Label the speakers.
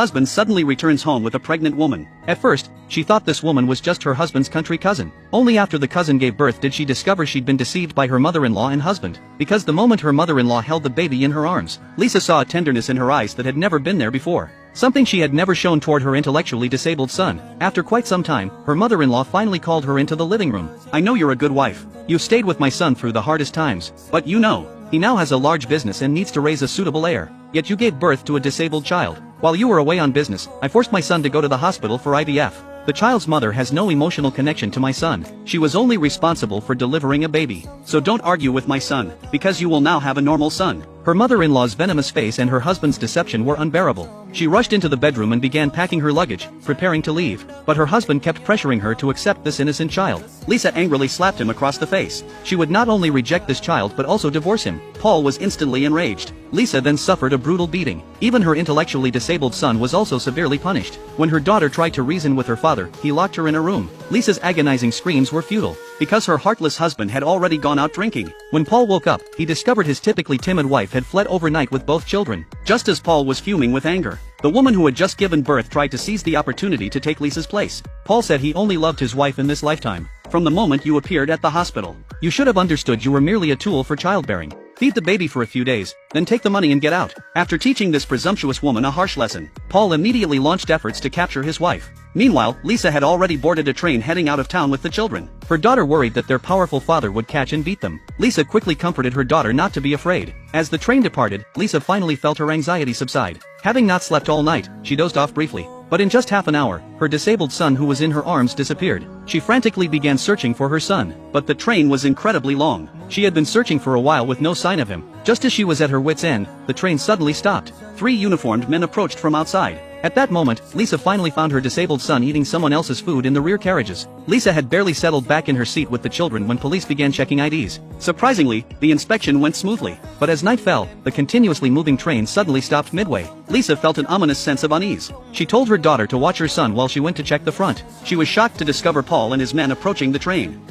Speaker 1: husband suddenly returns home with a pregnant woman. At first, she thought this woman was just her husband's country cousin. Only after the cousin gave birth did she discover she'd been deceived by her mother-in-law and husband. Because the moment her mother-in-law held the baby in her arms, Lisa saw a tenderness in her eyes that had never been there before. Something she had never shown toward her intellectually disabled son. After quite some time, her mother-in-law finally called her into the living room. "I know you're a good wife. You've stayed with my son through the hardest times. But you know, he now has a large business and needs to raise a suitable heir. Yet you gave birth to a disabled child. While you were away on business, I forced my son to go to the hospital for IVF. The child's mother has no emotional connection to my son. She was only responsible for delivering a baby. So don't argue with my son, because you will now have a normal son." Her mother-in-law's venomous face and her husband's deception were unbearable. She rushed into the bedroom and began packing her luggage, preparing to leave. But her husband kept pressuring her to accept this innocent child. Lisa angrily slapped him across the face. She would not only reject this child but also divorce him. Paul was instantly enraged. Lisa then suffered a brutal beating. Even her intellectually disabled son was also severely punished. When her daughter tried to reason with her father, he locked her in a room. Lisa's agonizing screams were futile, because her heartless husband had already gone out drinking. When Paul woke up, he discovered his typically timid wife had fled overnight with both children. Just as Paul was fuming with anger, the woman who had just given birth tried to seize the opportunity to take Lisa's place. Paul said he only loved his wife in this lifetime. "From the moment you appeared at the hospital, you should have understood you were merely a tool for childbearing. Feed the baby for a few days, then take the money and get out." After teaching this presumptuous woman a harsh lesson, Paul immediately launched efforts to capture his wife. Meanwhile, Lisa had already boarded a train heading out of town with the children. Her daughter worried that their powerful father would catch and beat them. Lisa quickly comforted her daughter not to be afraid. As the train departed, Lisa finally felt her anxiety subside. Having not slept all night, she dozed off briefly. But in just half an hour, her disabled son who was in her arms disappeared. She frantically began searching for her son, but the train was incredibly long. She had been searching for a while with no sign of him. Just as she was at her wit's end, the train suddenly stopped. 3 uniformed men approached from outside. At that moment, Lisa finally found her disabled son eating someone else's food in the rear carriages. Lisa had barely settled back in her seat with the children when police began checking IDs. Surprisingly, the inspection went smoothly. But as night fell, the continuously moving train suddenly stopped midway. Lisa felt an ominous sense of unease. She told her daughter to watch her son while she went to check the front. She was shocked to discover Paul and his men approaching the train.